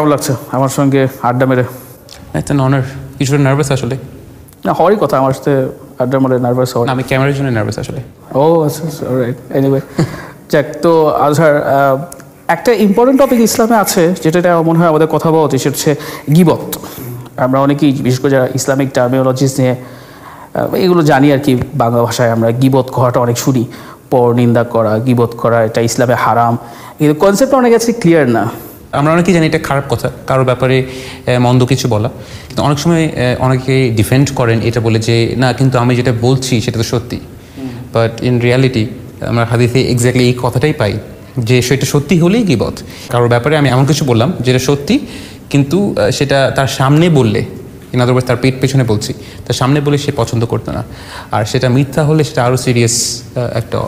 কেমন লাগছে আমার সঙ্গে আড্ডা মেরে? It's an honour. কিছুটা নার্ভাস আসলে। না, হওয়ারই কথা আমার সাথে আড্ডা মেরে নার্ভাস হওয়ার। আমি ক্যামেরার জন্য নার্ভাস আসলে। ও আচ্ছা, রাইট। এনিওয়ে, যাক, তো আজহার, একটা ইম্পর্টেন্ট টপিক ইসলামে আছে যেটা মনে হয় আমাদের কথা বলা উচিত, সেটা হচ্ছে গীবত। আমরা অনেকেই, বিশেষ করে যারা ইসলামিক টার্মিনোলজিস নিয়ে এগুলো জানি আর কি, বাংলা ভাষায় আমরা গীবত কথাটা অনেক শুনি, পর নিন্দা করা, গীবত করা, এটা ইসলামে হারাম, কিন্তু কনসেপ্টটা অনেক কাছে ক্লিয়ার না। আমরা অনেকেই জানি এটা খারাপ কথা, কারোর ব্যাপারে মন্দ কিছু বলা, কিন্তু অনেক সময় অনেকে ডিফেন্ড করেন এটা বলে যে না, কিন্তু আমি যেটা বলছি সেটা তো সত্যি। বাট ইন রিয়ালিটি আমরা হাদিসে এক্স্যাক্টলি এই কথাটাই পাই যে সেটা সত্যি হলেই গীবত। কারোর ব্যাপারে আমি এমন কিছু বললাম যেটা সত্যি, কিন্তু সেটা তার সামনে বললে, ইন আদার ওয়ার্ডস তার পেট পেছনে বলছি, তার সামনে বলে সে পছন্দ করতো না, আর সেটা মিথ্যা হলে সেটা আরও সিরিয়াস একটা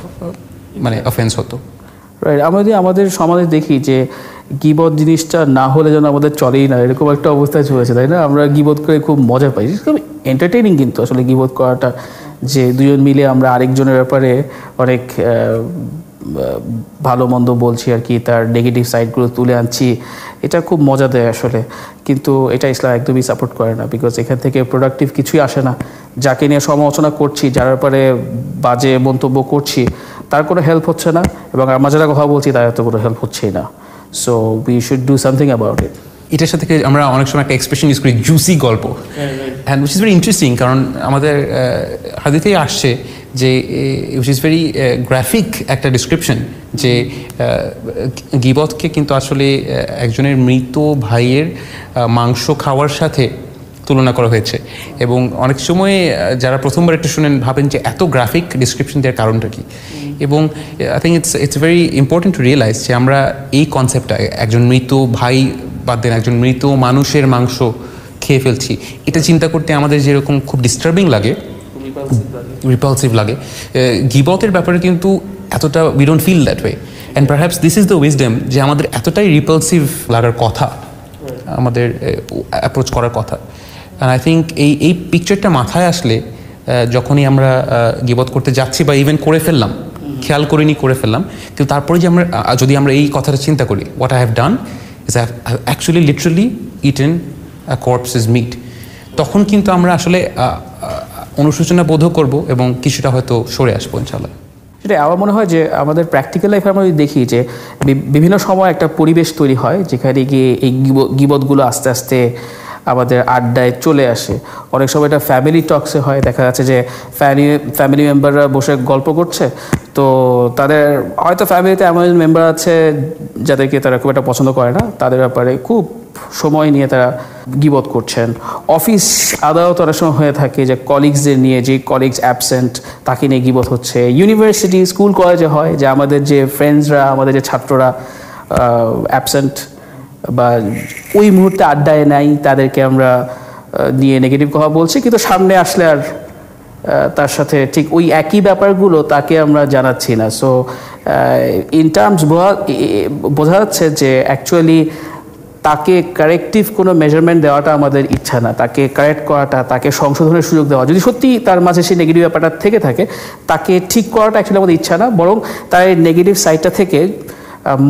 মানে অফেন্স হতো। রাইট। আমরা যদি আমাদের সমাজে দেখি যে গীবত জিনিসটা না হলে যেন আমাদের চলেই না, এরকম একটা অবস্থায় চলেছে, তাই না? আমরা গীবত করে খুব মজা পাই, খুব এন্টারটেইনিং কিন্তু আসলে গীবত করাটা, যে দুজন মিলে আমরা আরেকজনের ব্যাপারে অনেক ভালো মন্দ বলছি আর কি, তার নেগেটিভ সাইডগুলো তুলে আনছি, এটা খুব মজা দেয় আসলে। কিন্তু এটা ইসলাম একদমই সাপোর্ট করে না, বিকজ এখান থেকে প্রোডাক্টিভ কিছুই আসে না। যাকে নিয়ে সমালোচনা করছি, যার ব্যাপারে বাজে মন্তব্য করছি, তার কোনো হেল্প হচ্ছে না, এবং আমরা যারা কথা বলছি তার তো কোনো হেল্প হচ্ছেই না। So we should do something about it. এটার সাথে আমরা অনেক সময় একটা এক্সপ্রেশন ইউজ করি, জুসি গল্প, and which is very interesting, কারণ আমাদের হাদিসেই আসছে যে উইচ ইজ ভেরি গ্রাফিক একটা ডিসক্রিপশন, যে গীবতকে কিন্তু আসলে একজনের মৃত ভাইয়ের মাংস খাওয়ার সাথে তুলনা করা হয়েছে। এবং অনেক সময় যারা প্রথমবার একটু শুনেন ভাবেন যে এত গ্রাফিক ডিসক্রিপশন দেওয়ার কারণটা কি, এবং I think it's very important to realise যে আমরা এই কনসেপ্টটা, একজন মৃত ভাই বাদ দেন, একজন মৃত মানুষের মাংস খেয়ে ফেলছি, এটা চিন্তা করতে আমাদের যেরকম খুব ডিস্টার্বিং লাগে, রিপালসিভ লাগে, গীবতের ব্যাপারে কিন্তু এতটা we don't feel that way. And perhaps this is the wisdom, যে আমাদের এতটাই রিপালসিভ লাগার কথা, আমাদের অ্যাপ্রোচ করার কথা। অ্যান্ড আই থিঙ্ক এই পিকচারটা মাথায় আসলে, যখনই আমরা গীবত করতে যাচ্ছি বা ইভেন করে ফেললাম, খেয়াল করিনি করে ফেললাম, কিন্তু তারপরে যে আমরা যদি আমরা এই কথাটা চিন্তা করি, what I have done is I have actually literally eaten a corpses meat, তখন কিন্তু আমরা আসলে অনুশোচনা বোধও করবো এবং কিছুটা হয়তো সরে আসবো ইনশাআল্লাহ। সেটা আমার মনে হয় যে আমাদের প্র্যাকটিক্যাল লাইফে আমরা যদি দেখি যে বিভিন্ন সময় একটা পরিবেশ তৈরি হয় যেখানে গিয়ে এই গীবতগুলো আস্তে আস্তে আমাদের আড্ডায় চলে আসে। অনেক সময় এটা ফ্যামিলি টক্সে হয়, দেখা যাচ্ছে যে ফ্যামিলি মেম্বাররা বসে গল্প করছে, তো তাদের হয়তো ফ্যামিলিতে এমন মেম্বার আছে যাদেরকে তারা খুব একটা পছন্দ করে না, তাদের ব্যাপারে খুব সময় নিয়ে তারা গীবত করছেন। অফিস আদালত অনেক সময় হয়ে থাকে যে কলিগসদের নিয়ে, যে কলিগস অ্যাবসেন্ট তাকে নিয়ে গীবত হচ্ছে। ইউনিভার্সিটি, স্কুল, কলেজে হয় যে আমাদের যে ফ্রেন্ডসরা, আমাদের যে ছাত্ররা অ্যাবসেন্ট বা ওই মুহূর্তে আড্ডায় নাই, তাদেরকে আমরা নিয়ে নেগেটিভ কথা বলছি, কিন্তু সামনে আসলে আর তার সাথে ঠিক ওই একই ব্যাপারগুলো তাকে আমরা জানাচ্ছি না। সো ইন টার্মস বোঝা যাচ্ছে যে অ্যাকচুয়ালি তাকে কারেক্টিভ কোনো মেজারমেন্ট দেওয়াটা আমাদের ইচ্ছা না, তাকে কারেক্ট করাটা, তাকে সংশোধনের সুযোগ দেওয়া, যদি সত্যি তার মাঝে সেই নেগেটিভ ব্যাপারটা থেকে থাকে, তাকে ঠিক করাটা অ্যাকচুয়ালি আমাদের ইচ্ছা না, বরং তার এই নেগেটিভ সাইডটা থেকে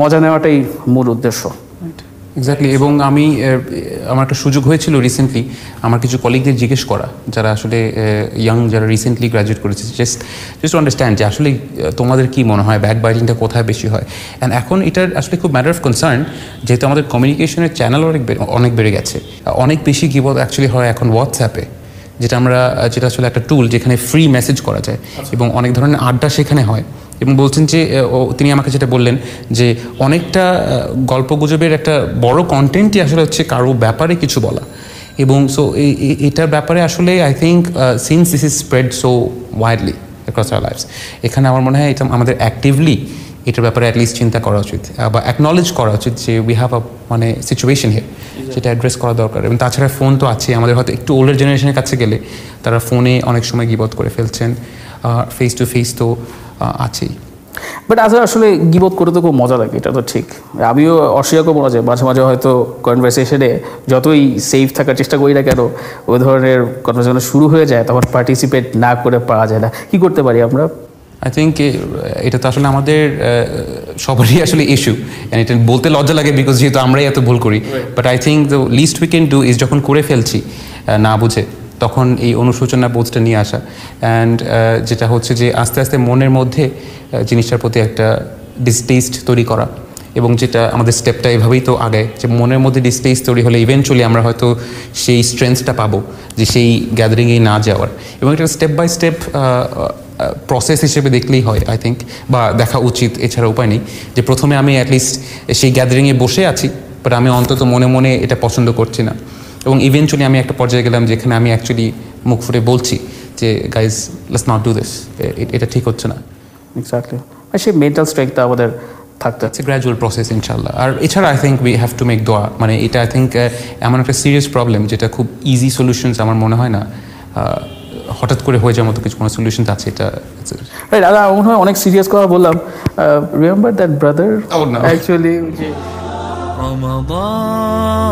মজা নেওয়াটাই মূল উদ্দেশ্য। এক্স্যাক্টলি। এবং আমার একটা সুযোগ হয়েছিল রিসেন্টলি আমার কিছু কলিগদের জিজ্ঞেস করা, যারা আসলে ইয়াং, যারা রিসেন্টলি গ্র্যাজুয়েট করেছে, জাস্ট টু আন্ডারস্ট্যান্ড যে আসলে তোমাদের কী মনে হয় ব্যাক বাইটিংটা কোথায় বেশি হয়। অ্যান্ড এখন এটার আসলে খুব ম্যাটার অফ কনসার্ন, যেহেতু আমাদের কমিউনিকেশনের চ্যানেল অনেক বেড়ে গেছে, অনেক বেশি গীবত অ্যাকচুয়ালি হয় এখন হোয়াটসঅ্যাপে, যেটা আসলে একটা টুল যেখানে ফ্রি মেসেজ করা যায়, এবং অনেক ধরনের আড্ডা সেখানে হয়। এবং বলছেন যে তিনি আমাকে যেটা বললেন যে অনেকটা গল্পগুজবের একটা বড় কন্টেন্টই আসলে হচ্ছে কারো ব্যাপারে কিছু বলা। এবং সো এটার ব্যাপারে আসলে I think since this is spread so widely across our lives, এখানে আমার মনে হয় এটা আমাদের অ্যাক্টিভলি এটার ব্যাপারে অ্যাটলিস্ট চিন্তা করা উচিত বা অ্যাকনলেজ করা উচিত যে উই হ্যাভ আ মানে সিচুয়েশন হিয়ার, যেটা অ্যাড্রেস করা দরকার। এবং তাছাড়া ফোন তো আছে, আমাদের হয়তো একটু ওল্ডার জেনারেশনের কাছে গেলে তারা ফোনে অনেক সময় গীবত করে ফেলছেন, ফেস টু ফেস তো আছেই। বাট আসলে গীবত করতে তো খুব মজা লাগে, এটা তো ঠিক। আমিও অস্বীকার করবো না যে মাঝে মাঝে হয়তো কনভারসেশনে যতই সেফ থাকার চেষ্টা করি না কেন, ওই ধরনের কনভারসেশন শুরু হয়ে যায়, তখন পার্টিসিপেট না করে পারা যায় না। কী করতে পারি আমরা? আই থিঙ্ক এটা তো আসলে আমাদের সবারই আসলে ইস্যু, এটা বলতে লজ্জা লাগে বিকজ যেহেতু আমরাই এত ভুল করি, but I think the list we can do is যখন করে ফেলছি না বুঝে, তখন এই অনুশোচনা বোধটা নিয়ে আসা, অ্যান্ড যেটা হচ্ছে যে আস্তে আস্তে মনের মধ্যে জিনিসটার প্রতি একটা ডিসটেস্ট তৈরি করা, এবং যেটা আমাদের স্টেপটা এভাবেই তো আগায় যে মনের মধ্যে ডিসটেস্ট তৈরি হলে ইভেনচুয়ালি আমরা হয়তো সেই স্ট্রেংথটা পাবো যে সেই গ্যাদারিংয়ে না যাওয়ার, এবং এটা স্টেপ বাই স্টেপ প্রসেস হিসেবে দেখলেই হয় আই থিঙ্ক, বা দেখা উচিত, এছাড়া উপায় নেই যে প্রথমে আমি অ্যাটলিস্ট সেই গ্যাদারিংয়ে বসে আছি, বাট আমি অন্তত মনে মনে এটা পছন্দ করছি না, এবং ইভেনচুয়ালি আমি একটা পর্যায়ে গেলাম যেখানে আমি অ্যাকচুয়ালি মুখ ফুটে বলছি যে guys let's not do this, এটা ঠিক হচ্ছে না। এক্স্যাক্টলি, আর সেই মেন্টাল স্ট্রেংথটা আমাদের থাকতে ইটস এ গ্র্যাজুয়াল প্রসেস ইনশাল্লাহ। আর এছাড়া I think we have to make দোয়া, মানে এটা আই থিঙ্ক এমন একটা সিরিয়াস প্রবলেম যেটা খুব ইজি সলিউশনস আমার মনে হয় না হঠাৎ করে হয়ে যাওয়ার মতো কিছু কোনো সলিউশন আছে এটা। দাদা আমার মনে হয় অনেক সিরিয়াস কথা বললাম, remember that brother Oh, no. Actually Ramadan